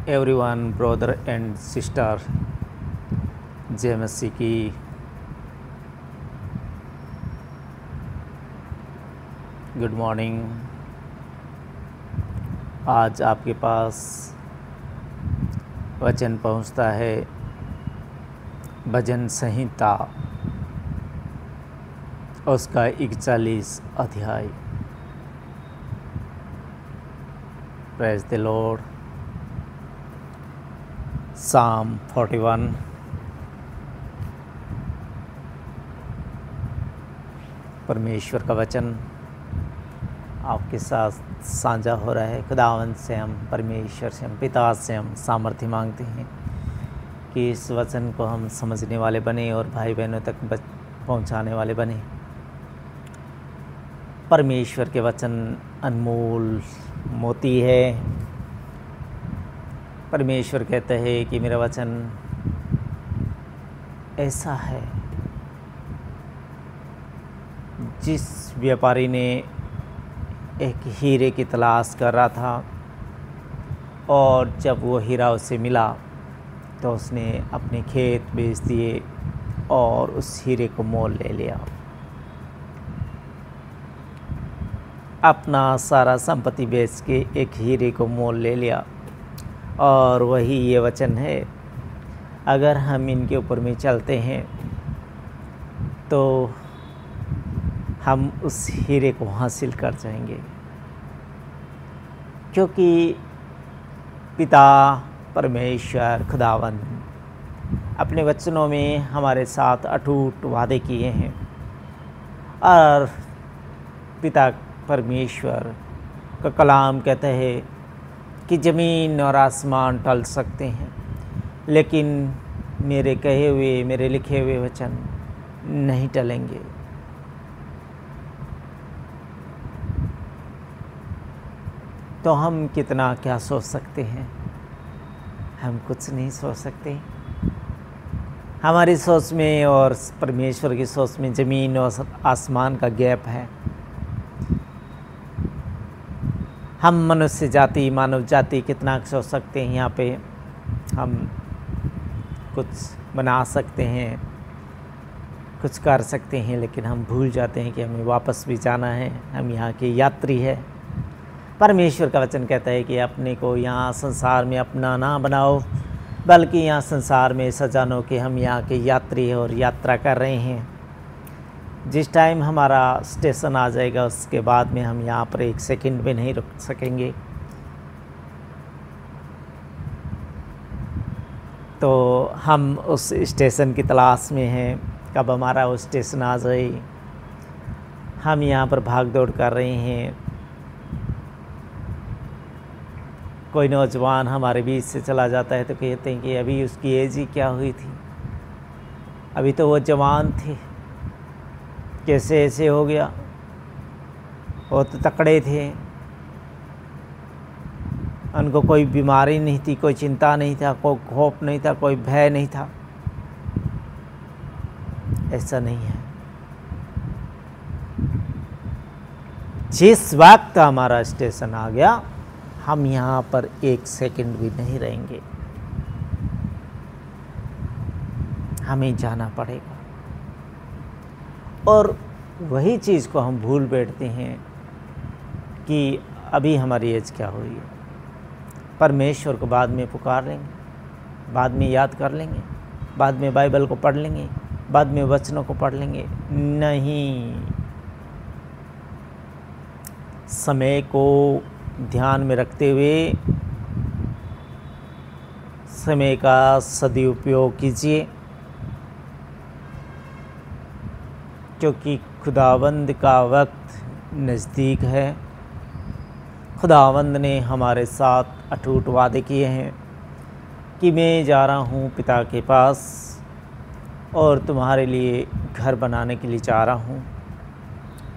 everyone, brother and sister, जय मसीह की। Good morning. आज आपके पास वचन पहुंचता है भजन संहिता उसका 41 अध्याय। Praise the Lord. साम 41। परमेश्वर का वचन आपके साथ साझा हो रहा है। खुदावंद से हम, परमेश्वर से हम, पिता से हम सामर्थ्य मांगते हैं कि इस वचन को हम समझने वाले बने और भाई बहनों तक पहुंचाने वाले बने। परमेश्वर के वचन अनमोल मोती है। परमेश्वर कहते हैं कि मेरा वचन ऐसा है। जिस व्यापारी ने एक हीरे की तलाश कर रहा था और जब वो हीरा उसे मिला तो उसने अपने खेत बेच दिए और उस हीरे को मोल ले लिया। अपना सारा संपत्ति बेच के एक हीरे को मोल ले लिया। और वही ये वचन है। अगर हम इनके ऊपर में चलते हैं तो हम उस हीरे को हासिल कर जाएंगे, क्योंकि पिता परमेश्वर खुदावंद अपने वचनों में हमारे साथ अटूट वादे किए हैं। और पिता परमेश्वर का कलाम कहता है कि ज़मीन और आसमान टल सकते हैं, लेकिन मेरे कहे हुए, मेरे लिखे हुए वचन नहीं टलेंगे। तो हम कितना क्या सोच सकते हैं? हम कुछ नहीं सोच सकते। हमारी सोच में और परमेश्वर की सोच में ज़मीन और आसमान का गैप है। हम मनुष्य जाति, मानव जाति कितना सोच सकते हैं। यहाँ पे हम कुछ बना सकते हैं, कुछ कर सकते हैं, लेकिन हम भूल जाते हैं कि हमें वापस भी जाना है। हम यहाँ के यात्री है। परमेश्वर का वचन कहता है कि अपने को यहाँ संसार में अपना ना बनाओ, बल्कि यहाँ संसार में ऐसा जानो कि हम यहाँ के यात्री हैं और यात्रा कर रहे हैं। जिस टाइम हमारा स्टेशन आ जाएगा उसके बाद में हम यहाँ पर एक सेकंड भी नहीं रुक सकेंगे। तो हम उस स्टेशन की तलाश में हैं, कब हमारा वो स्टेशन आ जाए। हम यहाँ पर भाग दौड़ कर रहे हैं। कोई नौजवान हमारे बीच से चला जाता है तो कहते हैं कि अभी उसकी एज ही क्या हुई थी, अभी तो वो जवान थे, कैसे ऐसे हो गया। वो तो तकड़े थे, उनको कोई बीमारी नहीं थी, कोई चिंता नहीं था, कोई खौफ नहीं था, कोई भय नहीं था। ऐसा नहीं है। जिस वक्त हमारा स्टेशन आ गया, हम यहाँ पर एक सेकंड भी नहीं रहेंगे। हमें जाना पड़ेगा। और वही चीज़ को हम भूल बैठते हैं कि अभी हमारी एज क्या हुई है। परमेश्वर को बाद में पुकार लेंगे, बाद में याद कर लेंगे, बाद में बाइबल को पढ़ लेंगे, बाद में वचनों को पढ़ लेंगे। नहीं, समय को ध्यान में रखते हुए समय का सदुपयोग कीजिए, क्योंकि खुदावंद का वक्त नज़दीक है। खुदावंद ने हमारे साथ अटूट वादे किए हैं कि मैं जा रहा हूँ पिता के पास और तुम्हारे लिए घर बनाने के लिए जा रहा हूँ।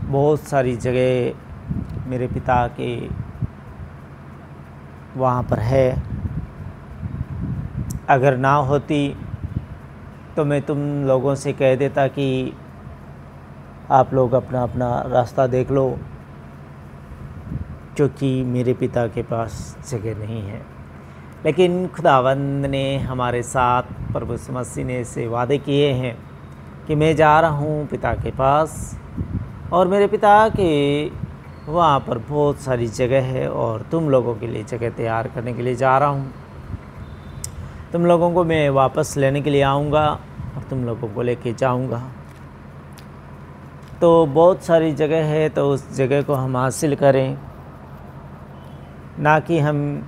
बहुत सारी जगह मेरे पिता के वहाँ पर है। अगर ना होती तो मैं तुम लोगों से कह देता कि आप लोग अपना अपना रास्ता देख लो, क्योंकि मेरे पिता के पास जगह नहीं है। लेकिन खुदावंद ने हमारे साथ, प्रभु यीशु मसीह ने ऐसे वादे किए हैं कि मैं जा रहा हूँ पिता के पास, और मेरे पिता के वहाँ पर बहुत सारी जगह है और तुम लोगों के लिए जगह तैयार करने के लिए जा रहा हूँ। तुम लोगों को मैं वापस लेने के लिए आऊँगा और तुम लोगों को लेके जाऊँगा। तो बहुत सारी जगह है, तो उस जगह को हम हासिल करें, ना कि हम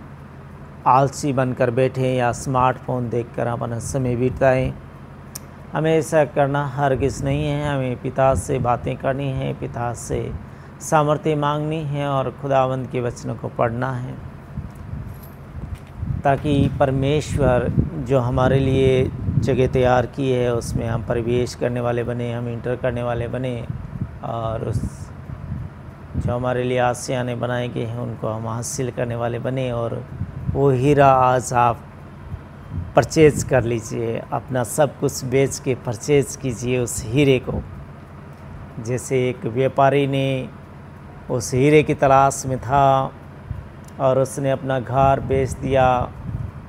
आलसी बनकर बैठें या स्मार्टफोन देखकर अपना समय बिताएं। हमें ऐसा करना हरगिज़ नहीं है। हमें पिता से बातें करनी है, पिता से सामर्थ्य मांगनी है और खुदावंद के वचनों को पढ़ना है, ताकि परमेश्वर जो हमारे लिए जगह तैयार की है उसमें हम प्रवेश करने वाले बने, हम इंटर करने वाले बने, और उस जो हमारे लिए आसियाने बनाए गए हैं उनको हम हासिल करने वाले बने। और वो हीरा आज आप परचेज कर लीजिए, अपना सब कुछ बेच के परचेज कीजिए उस हीरे को। जैसे एक व्यापारी ने उस हीरे की तलाश में था और उसने अपना घर बेच दिया,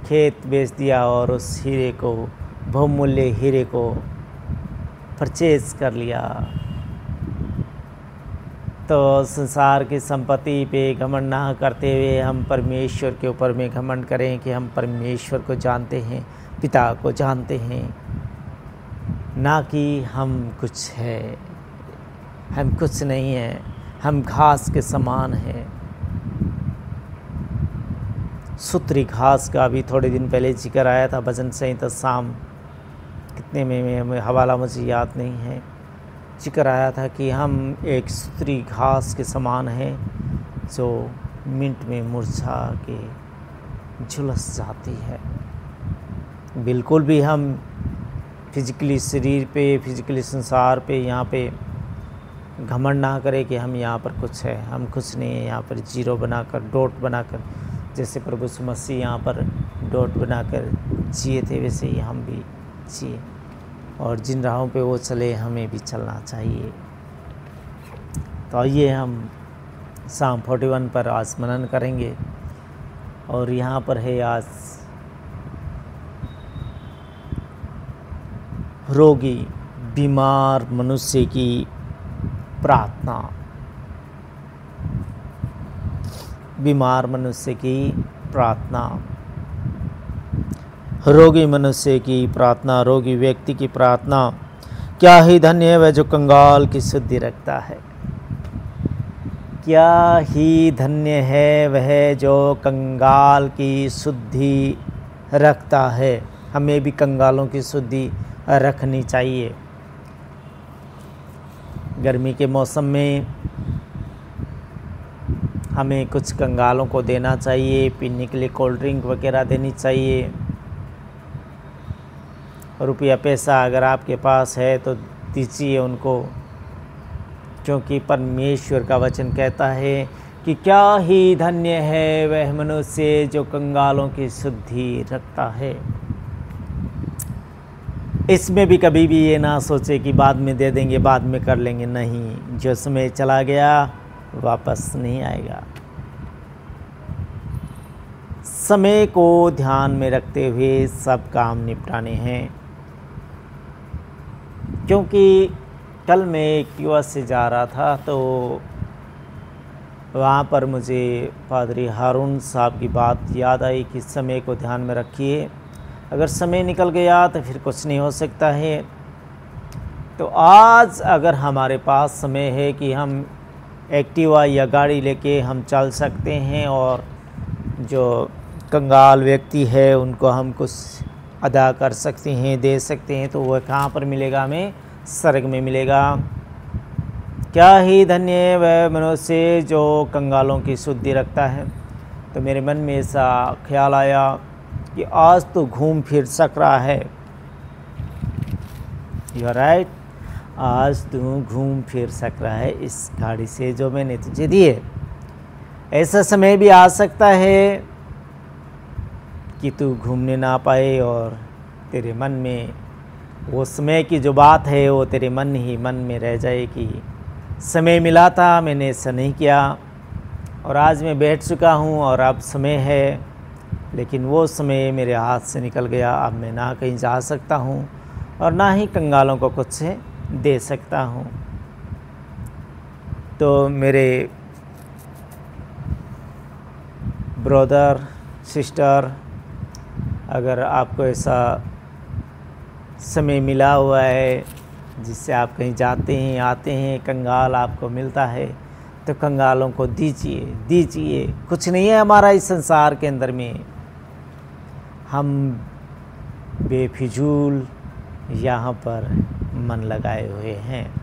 खेत बेच दिया और उस हीरे को, बहुमूल्य हीरे को परचेज कर लिया। तो संसार की संपत्ति पे घमंड ना करते हुए हम परमेश्वर के ऊपर में घमंड करें कि हम परमेश्वर को जानते हैं, पिता को जानते हैं, ना कि हम कुछ है। हम कुछ नहीं हैं, हम घास के समान हैं। सुतरी घास का भी थोड़े दिन पहले जिक्र आया था भजन संहिता शाम कितने में हवाला मुझे याद नहीं है, जिक्र आया था कि हम एक सुतरी घास के समान हैं जो मिनट में मुरझा के झुलस जाती है। बिल्कुल भी हम फिजिकली शरीर पे, फिजिकली संसार पे, यहाँ पे घमंड ना करें कि हम यहाँ पर कुछ है। हम कुछ नहीं है। यहाँ पर जीरो बनाकर, डॉट बनाकर, जैसे प्रभु यीशु मसीह यहाँ पर डॉट बनाकर जिए थे, वैसे ही हम भी जिए, और जिन राहों पे वो चले हमें भी चलना चाहिए। तो आइए हम Psalm 41 पर आज मनन करेंगे। और यहाँ पर है आज रोगी, बीमार मनुष्य की प्रार्थना। बीमार मनुष्य की प्रार्थना। रोगी मनुष्य की प्रार्थना, रोगी व्यक्ति की प्रार्थना। क्या ही धन्य है वह जो कंगाल की शुद्धि रखता है। क्या ही धन्य है वह जो कंगाल की शुद्धि रखता है। हमें भी कंगालों की शुद्धि रखनी चाहिए। गर्मी के मौसम में हमें कुछ कंगालों को देना चाहिए, पीने के लिए कोल्ड ड्रिंक वगैरह देनी चाहिए। रुपया पैसा अगर आपके पास है तो दीजिए उनको, क्योंकि परमेश्वर का वचन कहता है कि क्या ही धन्य है वह मनुष्य जो कंगालों की शुद्धि रखता है। इसमें भी कभी भी ये ना सोचे कि बाद में दे देंगे, बाद में कर लेंगे। नहीं, जो समय चला गया वापस नहीं आएगा। समय को ध्यान में रखते हुए सब काम निपटाने हैं। क्योंकि कल मैं एक युवा से जा रहा था तो वहाँ पर मुझे पादरी हारून साहब की बात याद आई कि समय को ध्यान में रखिए। अगर समय निकल गया तो फिर कुछ नहीं हो सकता है। तो आज अगर हमारे पास समय है कि हम एक्टिवा या गाड़ी लेके हम चल सकते हैं और जो कंगाल व्यक्ति है उनको हम कुछ अदा कर सकते हैं, दे सकते हैं, तो वह कहाँ पर मिलेगा? हमें स्वर्ग में मिलेगा। क्या ही धन्य है वह मनुष्य जो कंगालों की शुद्धि रखता है। तो मेरे मन में ऐसा ख्याल आया कि आज तो घूम फिर सक रहा है। यू आर राइट, आज तू घूम फिर सक रहा है इस गाड़ी से जो मैंने तुझे दी है। ऐसा समय भी आ सकता है कि तू घूमने ना पाए और तेरे मन में वो समय की जो बात है वो तेरे मन में रह जाए कि समय मिला था, मैंने ऐसा नहीं किया और आज मैं बैठ चुका हूँ और अब समय है लेकिन वो समय मेरे हाथ से निकल गया। अब मैं ना कहीं जा सकता हूँ और ना ही कंगालों को कुछ से दे सकता हूँ। तो मेरे ब्रदर सिस्टर, अगर आपको ऐसा समय मिला हुआ है जिससे आप कहीं जाते हैं आते हैं, कंगाल आपको मिलता है, तो कंगालों को दीजिए। कुछ नहीं है हमारा इस संसार के अंदर में। हम बेफिजूल यहाँ पर मन लगाए हुए हैं।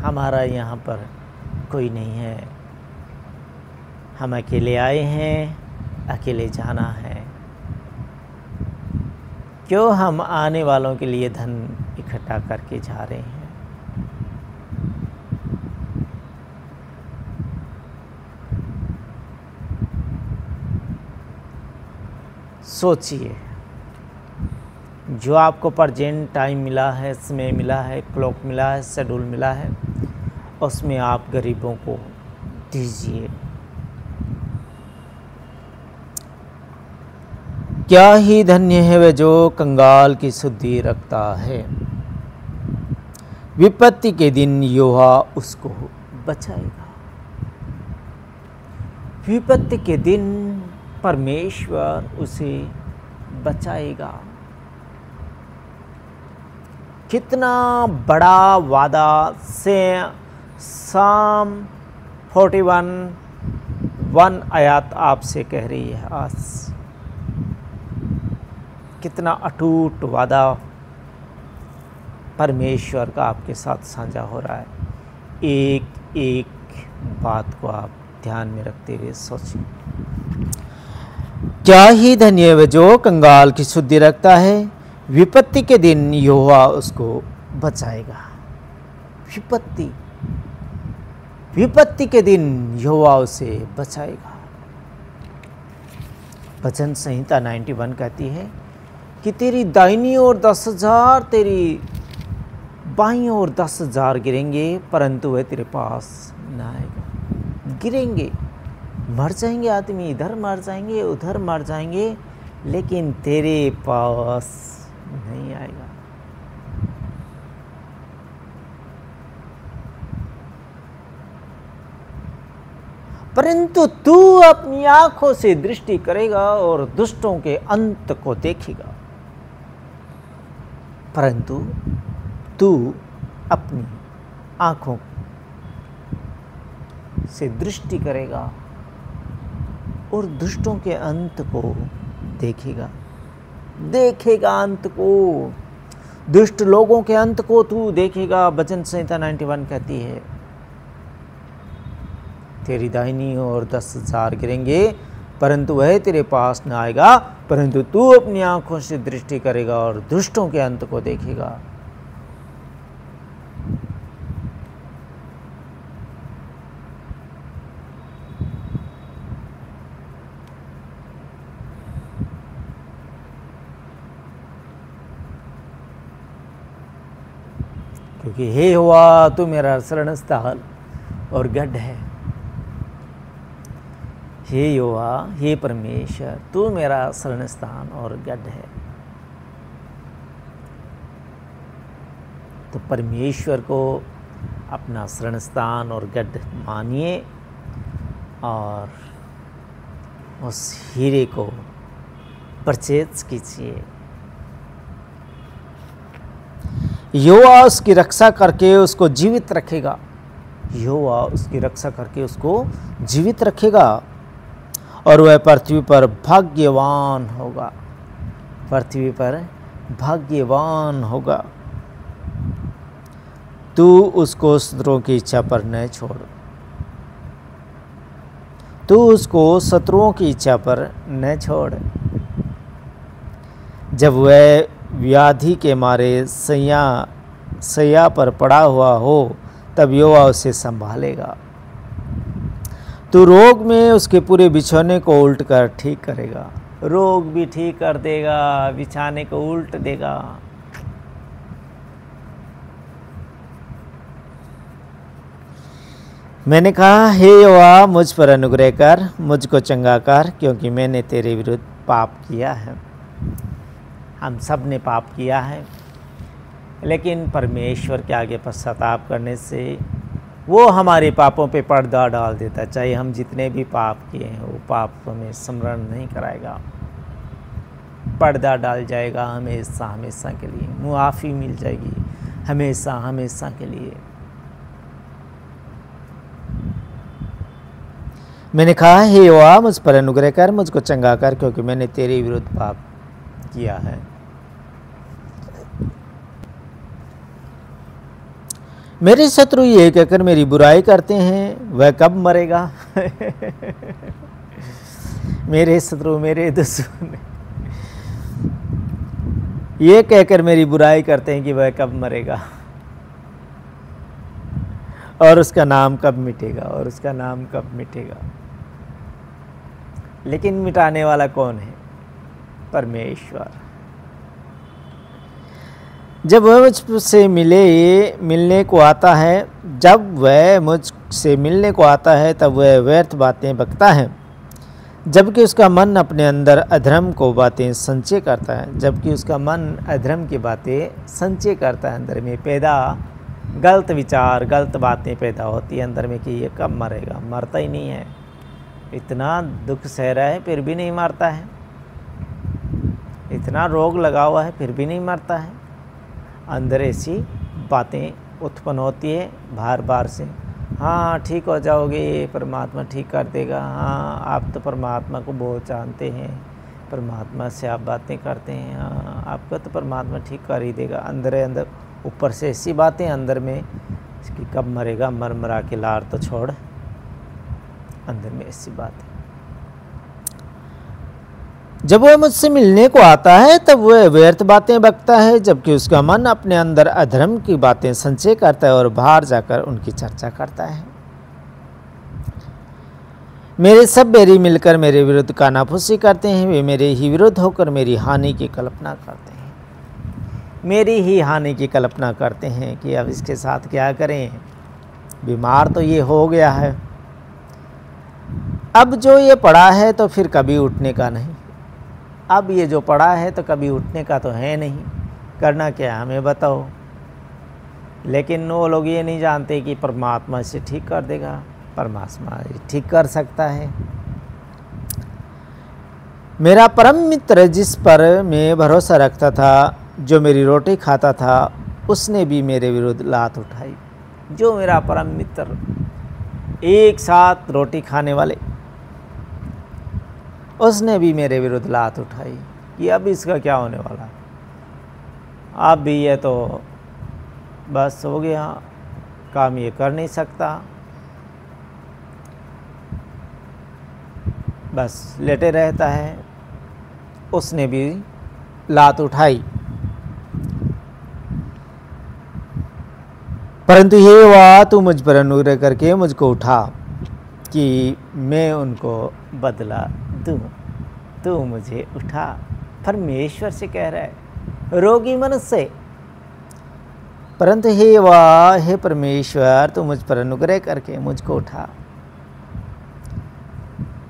हमारा यहाँ पर कोई नहीं है। हम अकेले आए हैं, अकेले जाना है। क्यों हम आने वालों के लिए धन इकट्ठा करके जा रहे हैं? सोचिए, जो आपको प्रेजेंट टाइम मिला है, समय मिला है, क्लॉक मिला है, शेड्यूल मिला है, उसमें आप गरीबों को दीजिए। क्या ही धन्य है वह जो कंगाल की शुद्धि रखता है। विपत्ति के दिन यहोवा उसको बचाएगा। विपत्ति के दिन परमेश्वर उसे बचाएगा। कितना बड़ा वादा से साम 41:1 आयत आपसे कह रही है आज। कितना अटूट वादा परमेश्वर का आपके साथ साझा हो रहा है। एक एक बात को आप ध्यान में रखते हुए सोचिए। क्या ही धन्य है जो कंगाल की शुद्धि रखता है। विपत्ति के दिन यहोवा उसको बचाएगा। विपत्ति के दिन यहोवा उसे बचाएगा। भजन संहिता 91 कहती है कि तेरी दाहिनी ओर 10,000, तेरी बाईं ओर 10,000 गिरेंगे, परंतु वह तेरे पास न आएगा। गिरेंगे, मर जाएंगे आदमी, इधर मर जाएंगे उधर मर जाएंगे, लेकिन तेरे पास नहीं आएगा। परंतु तू अपनी आंखों से दृष्टि करेगा और दुष्टों के अंत को देखेगा। परंतु तू अपनी आंखों से दृष्टि करेगा और दुष्टों के अंत को देखेगा। अंत को, दुष्ट लोगों के अंत को तू देखेगा। भजन संहिता 91 कहती है तेरी दाहिनी ओर 10,000 गिरेंगे, परंतु वह तेरे पास न आएगा, परंतु तू अपनी आंखों से दृष्टि करेगा और दुष्टों के अंत को देखेगा। क्योंकि हे यहोवा तू मेरा शरण स्थल और गढ़ है। हे यहोवा, हे परमेश्वर, तू मेरा शरण स्थान और गढ़ है। तो परमेश्वर को अपना शरण स्थान और गढ़ मानिए और उस हीरे को परचेज कीजिए। यहोवा उसकी रक्षा करके उसको जीवित रखेगा। यहोवा उसकी रक्षा करके उसको जीवित रखेगा और वह पृथ्वी पर भाग्यवान होगा। पृथ्वी पर भाग्यवान होगा। तू उसको शत्रुओं की इच्छा पर न छोड़। तू उसको शत्रुओं की इच्छा पर न छोड़। जब वह व्याधि के मारे सैया पर पड़ा हुआ हो, तब यहोवा उसे संभालेगा। तू रोग में उसके पूरे बिछौने को उल्ट कर ठीक करेगा। रोग भी ठीक कर देगा, बिछाने को उल्ट देगा। मैंने कहा, हे यहोवा मुझ पर अनुग्रह कर, मुझको चंगा कर, क्योंकि मैंने तेरे विरुद्ध पाप किया है, हम सब ने पाप किया है, लेकिन परमेश्वर के आगे पश्चाताप करने से वो हमारे पापों पे पर्दा डाल देता है। चाहे हम जितने भी पाप किए हैं वो पाप हमें स्मरण नहीं कराएगा, पर्दा डाल जाएगा हमेशा हमेशा के लिए, मुआफ़ी मिल जाएगी हमेशा हमेशा के लिए। मैंने कहा, हे यहोवा मुझ पर अनुग्रह कर, मुझको चंगा कर, क्योंकि मैंने तेरे विरुद्ध पाप किया है। मेरे शत्रु ये कहकर मेरी बुराई करते हैं, वह कब मरेगा? मेरे शत्रु, मेरे दुश्मन ये कहकर मेरी बुराई करते हैं कि वह कब मरेगा और उसका नाम कब मिटेगा, और उसका नाम कब मिटेगा। लेकिन मिटाने वाला कौन है? परमेश्वर। जब वह मुझसे मिलने को आता है, जब वह मुझसे मिलने को आता है तब वह व्यर्थ बातें बकता है, जबकि उसका मन अपने अंदर अधर्म को बातें संचय करता है। जबकि उसका मन अधर्म की बातें संचय करता है, अंदर में पैदा गलत विचार, गलत बातें पैदा होती है अंदर में कि ये कब मरेगा। मरता ही नहीं है, इतना दुख सह रहा है फिर भी नहीं मरता है, इतना रोग लगा हुआ है फिर भी नहीं मरता है। अंदर ऐसी बातें उत्पन्न होती है बार बार से, हाँ ठीक हो जाओगे, परमात्मा ठीक कर देगा, हाँ आप तो परमात्मा को बहुत जानते हैं, परमात्मा से आप बातें करते हैं, हाँ आपका तो परमात्मा ठीक कर ही देगा। अंदर ऊपर से ऐसी बातें अंदर में कि कब मरेगा, मर मरा के लार तो छोड़, अंदर में ऐसी बातें। जब वह मुझसे मिलने को आता है तब वह व्यर्थ बातें बकता है, जबकि उसका मन अपने अंदर अधर्म की बातें संचय करता है और बाहर जाकर उनकी चर्चा करता है। मेरे सब बैरी मिलकर मेरे विरुद्ध कानाफूसी करते हैं, वे मेरे ही विरुद्ध होकर मेरी हानि की कल्पना करते हैं। मेरी ही हानि की कल्पना करते हैं कि अब इसके साथ क्या करें, बीमार तो ये हो गया है, अब जो ये पड़ा है तो फिर कभी उठने का नहीं, अब ये जो पड़ा है तो कभी उठने का तो है नहीं, करना क्या हमें बताओ। लेकिन वो लोग ये नहीं जानते कि परमात्मा इसे ठीक कर देगा, परमात्मा ठीक कर सकता है। मेरा परम मित्र जिस पर मैं भरोसा रखता था, जो मेरी रोटी खाता था, उसने भी मेरे विरुद्ध लात उठाई। जो मेरा परम मित्र, एक साथ रोटी खाने वाले, उसने भी मेरे विरुद्ध लात उठाई कि अब इसका क्या होने वाला, अब भी ये तो बस हो गया, काम ये कर नहीं सकता, बस लेटे रहता है। उसने भी लात उठाई। परंतु ये हुआ, तू मुझ पर अनुग्रह करके मुझको उठा कि मैं उनको बदला दूँ, तू मुझे उठा। परमेश्वर से कह रहा है, रोगी मनुष्य से। परंतु हे परमेश्वर, तू मुझ पर अनुग्रह करके मुझको उठा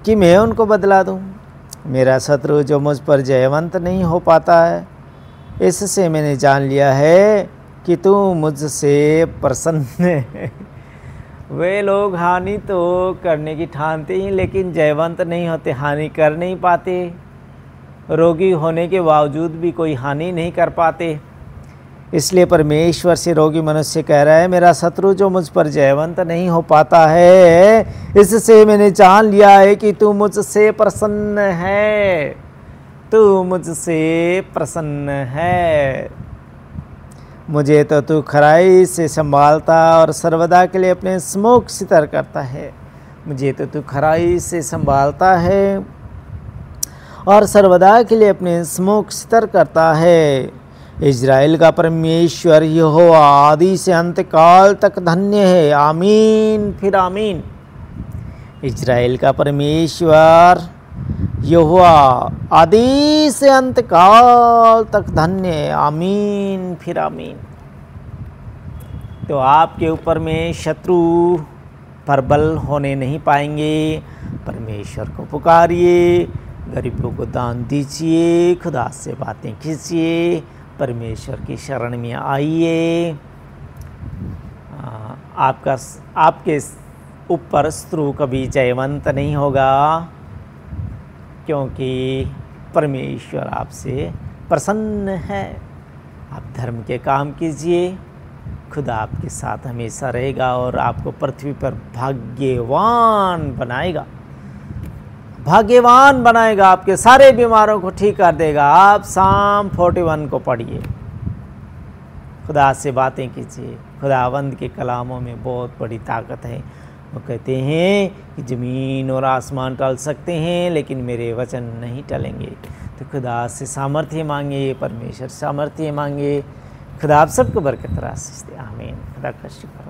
कि मैं उनको बदला दूं। मेरा शत्रु जो मुझ पर जयवंत नहीं हो पाता है, इससे मैंने जान लिया है कि तू मुझसे प्रसन्न है। वे लोग हानि तो करने की ठानते हैं, लेकिन जयवंत नहीं होते, हानि कर नहीं पाते। रोगी होने के बावजूद भी कोई हानि नहीं कर पाते। इसलिए परमेश्वर से रोगी मनुष्य कह रहा है, मेरा शत्रु जो मुझ पर जयवंत नहीं हो पाता है, इससे मैंने जान लिया है कि तू मुझसे प्रसन्न है, तू मुझसे प्रसन्न है। मुझे तो तू खराई से संभालता और सर्वदा के लिए अपने सम्मुख सितर करता है। मुझे तो तू खराई से संभालता है और सर्वदा के लिए अपने सम्मुख सितर करता है। इज़राइल का परमेश्वर यहोवा आदि से अंत काल तक धन्य है। आमीन फिर आमीन। इज़राइल का परमेश्वर यहोवा आदि से अंत काल तक धन्य है। आमीन फिर आमीन। तो आपके ऊपर में शत्रु प्रबल होने नहीं पाएंगे। परमेश्वर को पुकारिए, गरीबों को दान दीजिए, खुदा से बातें कीजिए, परमेश्वर की शरण में आइए। आपके ऊपर शत्रु कभी जयवंत नहीं होगा, क्योंकि परमेश्वर आपसे प्रसन्न है। आप धर्म के काम कीजिए, खुदा आपके साथ हमेशा रहेगा और आपको पृथ्वी पर भाग्यवान बनाएगा, भाग्यवान बनाएगा। आपके सारे बीमारों को ठीक कर देगा। आप Psalm 41 को पढ़िए, खुदा से बातें कीजिए। खुदावंद के कलामों में बहुत बड़ी ताकत है। वो कहते हैं कि ज़मीन और आसमान टल सकते हैं, लेकिन मेरे वचन नहीं टलेंगे। तो खुदा से सामर्थ्य मांगे, परमेश्वर सामर्थ्य मांगे। खुदा आप सबको बरकत आशीष दे। आमीन। खुदा का शुक्र।